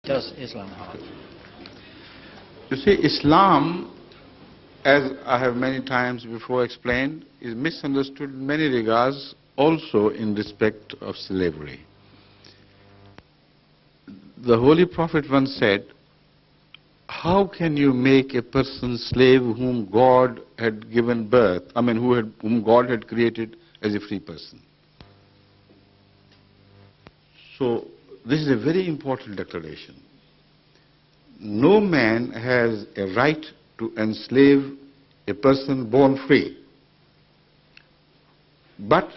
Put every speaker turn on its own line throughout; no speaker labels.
does Islam have?
You see, Islam, as I have many times before explained, is misunderstood in many regards, also in respect of slavery. The Holy Prophet once said, how can you make a person slave whom God had given birth, whom God had created as a free person? So, this is a very important declaration. No man has a right to enslave a person born free. But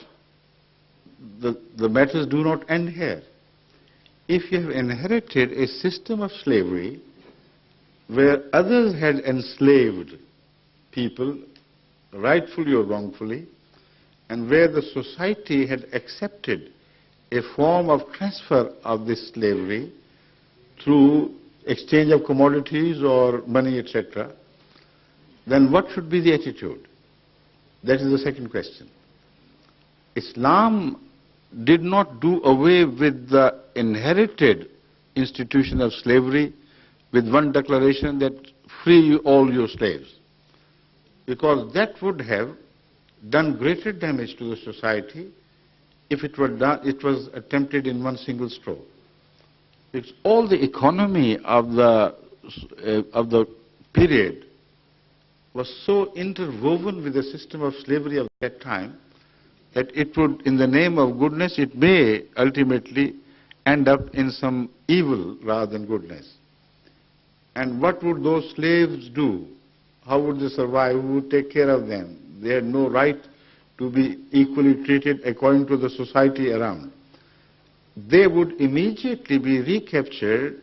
the matters do not end here. If you have inherited a system of slavery where others had enslaved people, rightfully or wrongfully, and where the society had accepted a form of transfer of this slavery through exchange of commodities or money, etc., then what should be the attitude? That is the second question. Islam did not do away with the inherited institution of slavery with one declaration that free all your slaves, because that would have done greater damage to the society if it was attempted in one single stroke. It's all the economy of the period was so interwoven with the system of slavery of that time that it would, in the name of goodness, it may ultimately end up in some evil rather than goodness. And what would those slaves do? How would they survive? Who would take care of them? They had no right to be equally treated according to the society around. They would immediately be recaptured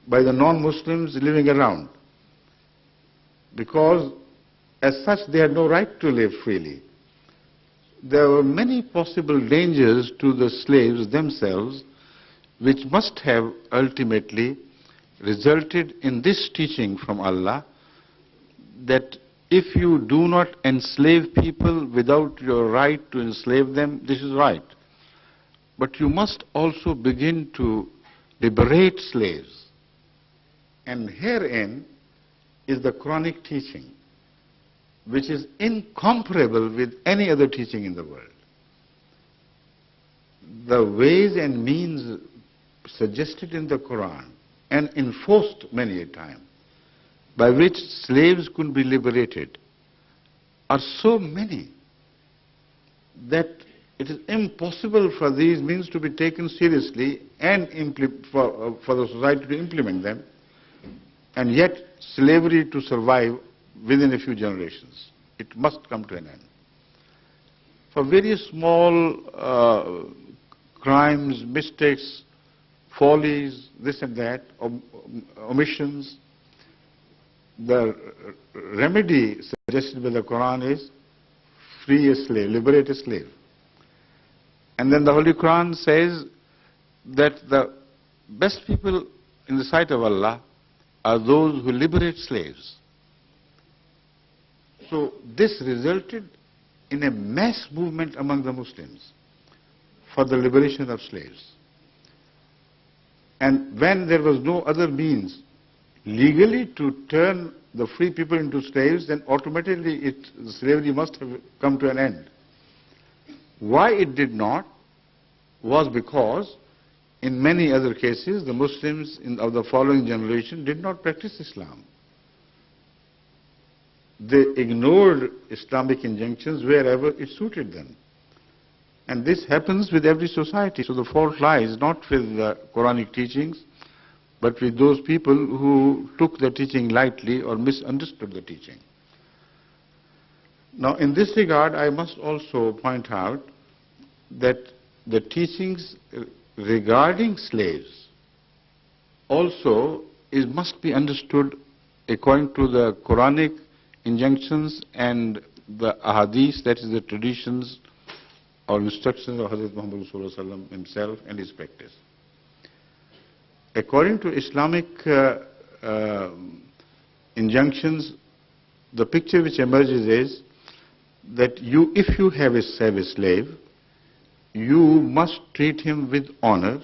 by the non-Muslims living around, because as such they had no right to live freely. There were many possible dangers to the slaves themselves, which must have ultimately resulted in this teaching from Allah, that if you do not enslave people without your right to enslave them, this is right. But you must also begin to liberate slaves. And herein is the Quranic teaching, which is incomparable with any other teaching in the world. The ways and means suggested in the Quran and enforced many a time by which slaves could be liberated are so many that it is impossible for these means to be taken seriously and for the society to implement them, and yet slavery to survive within a few generations. It must come to an end. For various small crimes, mistakes, follies, this and that, omissions, the remedy suggested by the Quran is free a slave, liberate a slave. And then the Holy Quran says that the best people in the sight of Allah are those who liberate slaves. So this resulted in a mass movement among the Muslims for the liberation of slaves. And when there was no other means legally to turn the free people into slaves, then automatically slavery must have come to an end. Why it did not was because in many other cases the Muslims of the following generation did not practice Islam. They ignored Islamic injunctions wherever it suited them. And this happens with every society. So the fault lies not with the Quranic teachings, but with those people who took the teaching lightly or misunderstood the teaching. Now, in this regard, I must also point out that the teachings regarding slaves also must be understood according to the Quranic injunctions and the ahadith, that is the traditions or instructions of Hazrat Muhammad Sallallahu Alaihi Wasallam himself and his practice. According to Islamic injunctions, the picture which emerges is that if you have a service slave, you must treat him with honor,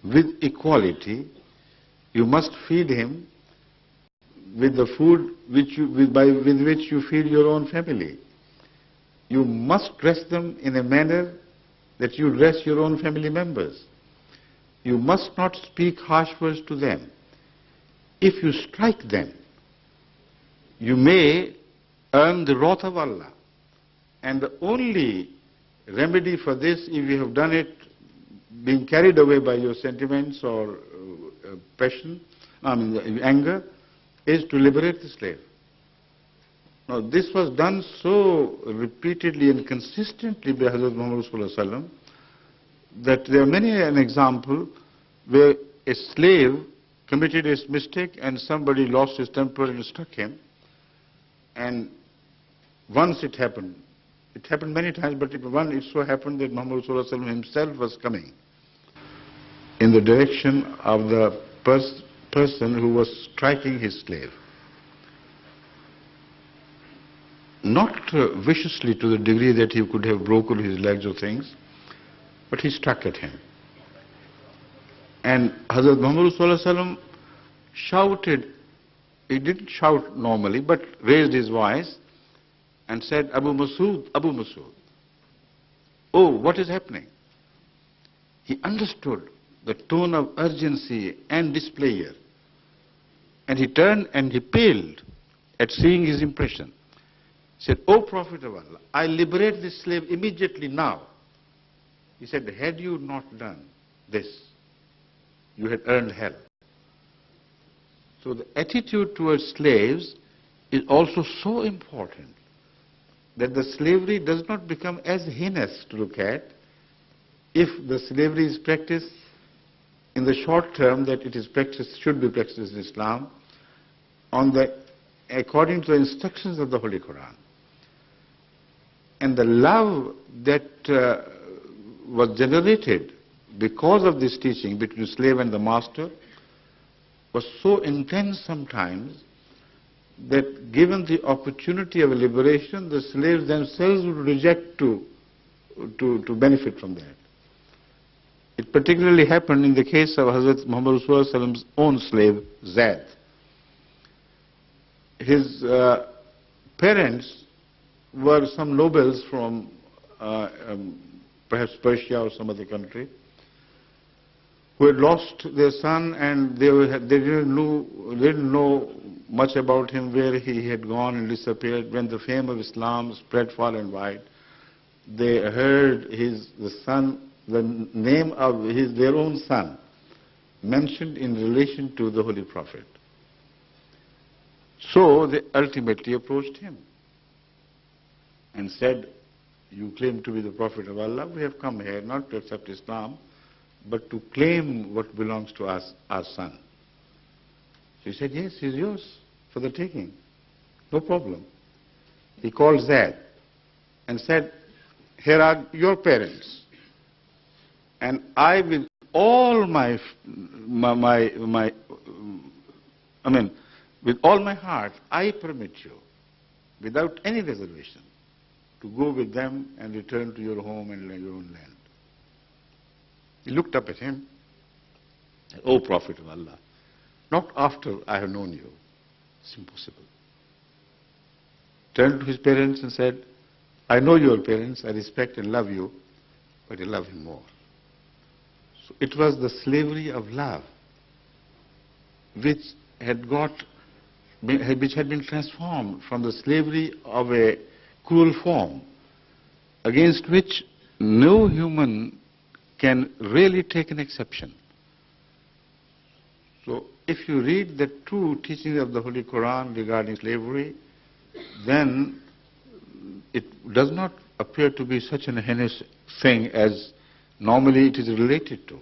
with equality, You must feed him with the food with which you feed your own family. You must dress them in a manner that you dress your own family members. You must not speak harsh words to them. If you strike them, you may earn the wrath of Allah. And the only remedy for this, if you have done it being carried away by your sentiments or passion, anger, is to liberate the slave. Now this was done so repeatedly and consistently by Hazrat Muhammad Sallallahu Alaihi Wasallam that there are many an example where a slave committed a mistake and somebody lost his temper and struck him. And once it happened many times, but it so happened that Muhammad Sallallahu Alaihi Wasallam himself was coming in the direction of the person who was striking his slave. Not viciously to the degree that he could have broken his legs or things, but he struck at him. And Hazrat Muhammad Sallallahu Alaihi Wasallam shouted, he didn't shout normally, but raised his voice and said, Abu Masood, Abu Masood. Oh, what is happening? He understood the tone of urgency and displeasure. And he turned and he paled at seeing his impression. He said, O Prophet of Allah, I liberate this slave immediately now. He said, had you not done this, you had earned hell. So the attitude towards slaves is also so important that the slavery does not become as heinous to look at if the slavery is practiced in the short term that it is practiced, should be practiced in Islam, according to the instructions of the Holy Quran. And the love that was generated because of this teaching between the slave and the master was so intense sometimes that given the opportunity of liberation, the slaves themselves would reject to benefit from that. It particularly happened in the case of Hazrat Muhammad Sallallahu Alaihi Wasallam's own slave, Zaid. His parents were some nobles from perhaps Persia or some other country, who had lost their son, and they didn't know much about him, where he had gone and disappeared. When the fame of Islam spread far and wide, they heard the name of their own son mentioned in relation to the Holy Prophet. So they ultimately approached him and said, you claim to be the Prophet of Allah, we have come here not to accept Islam, but to claim what belongs to us, our son. So he said, yes, he's yours for the taking, no problem. He called Zaid and said, here are your parents, and I with all with all my heart, I permit you, without any reservation, to go with them and return to your home and your own land. He looked up at him, said, O Prophet of Allah, not after I have known you. It's impossible. Turned to his parents and said, I know your parents, I respect and love you, but I love him more. So it was the slavery of love which had been transformed from the slavery of a cruel form, against which no human can really take an exception. So if you read the true teaching of the Holy Quran regarding slavery, then it does not appear to be such an heinous thing as normally it is related to.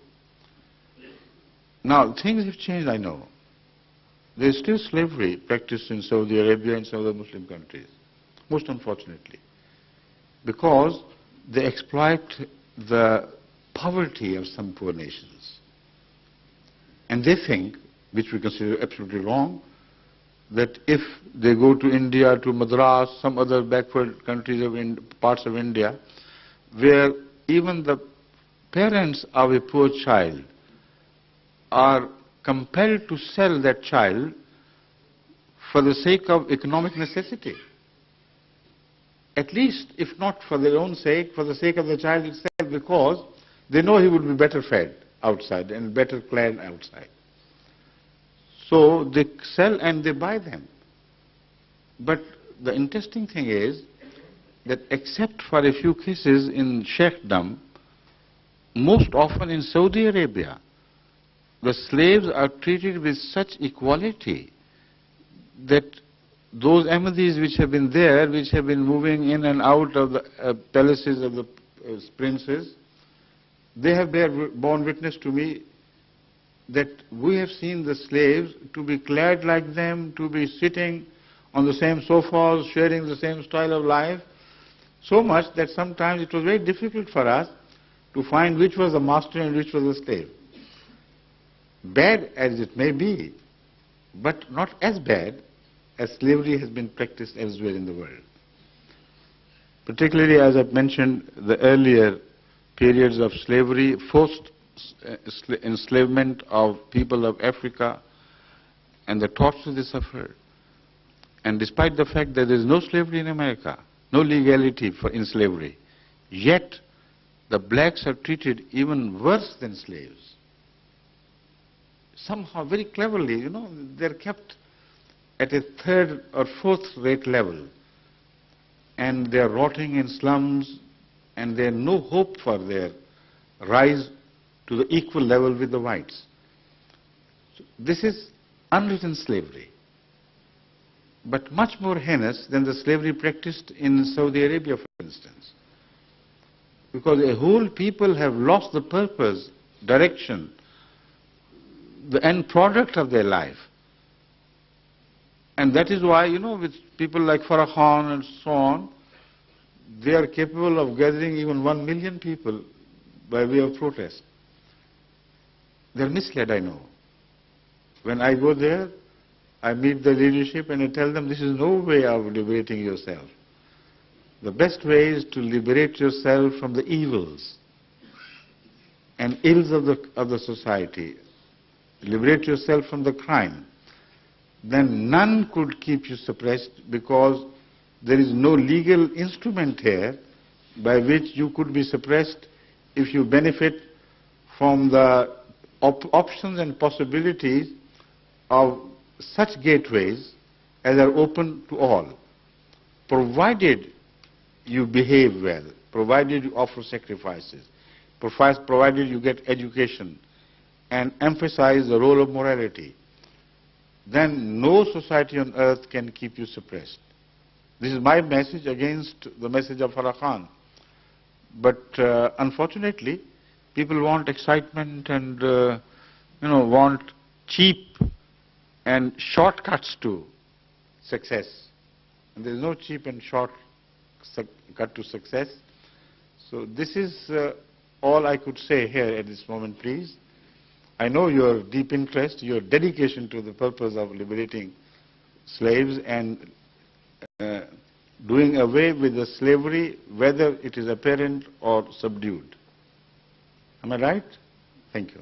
Now, things have changed, I know. There is still slavery practiced in Saudi Arabia and some other Muslim countries, most unfortunately, because they exploit the poverty of some poor nations. And they think, which we consider absolutely wrong, that if they go to India, to Madras, some other backward countries of parts of India, where even the parents of a poor child are compelled to sell that child for the sake of economic necessity. At least, if not for their own sake, for the sake of the child itself, because they know he would be better fed outside and better clad outside. So they sell and they buy them. But the interesting thing is that except for a few cases in Sheikhdom, most often in Saudi Arabia, the slaves are treated with such equality that those Ahmadis which have been there, which have been moving in and out of the palaces of the princes, they have borne witness to me that we have seen the slaves to be clad like them, to be sitting on the same sofas, sharing the same style of life, so much that sometimes it was very difficult for us to find which was the master and which was the slave. Bad as it may be, but not as bad as slavery has been practiced elsewhere in the world. Particularly, as I've mentioned, the earlier periods of slavery, forced enslavement of people of Africa, and the torture they suffered. And despite the fact that there is no slavery in America, no legality in slavery, yet the blacks are treated even worse than slaves. Somehow, very cleverly, they're kept at a third or fourth rate level, and they're rotting in slums, and there's no hope for their rise to the equal level with the whites. So this is unwritten slavery, but much more heinous than the slavery practiced in Saudi Arabia, for instance. Because a whole people have lost the purpose, direction, the end product of their life. And that is why, with people like Farah Khan and so on, they are capable of gathering even 1 million people by way of protest. They're misled, I know. When I go there, I meet the leadership and I tell them this is no way of liberating yourself. The best way is to liberate yourself from the evils and ills of the society. Liberate yourself from the crime. Then none could keep you suppressed, because there is no legal instrument here by which you could be suppressed if you benefit from the options and possibilities of such gateways as are open to all, provided you behave well, provided you offer sacrifices, provided you get education and emphasize the role of morality. Then no society on earth can keep you suppressed. This is my message against the message of Farah Khan. But unfortunately, people want excitement and want cheap and shortcuts to success. And there is no cheap and short cut to success. So this is all I could say here at this moment, please. I know your deep interest, your dedication to the purpose of liberating slaves and doing away with the slavery, whether it is apparent or subdued. Am I right? Thank you.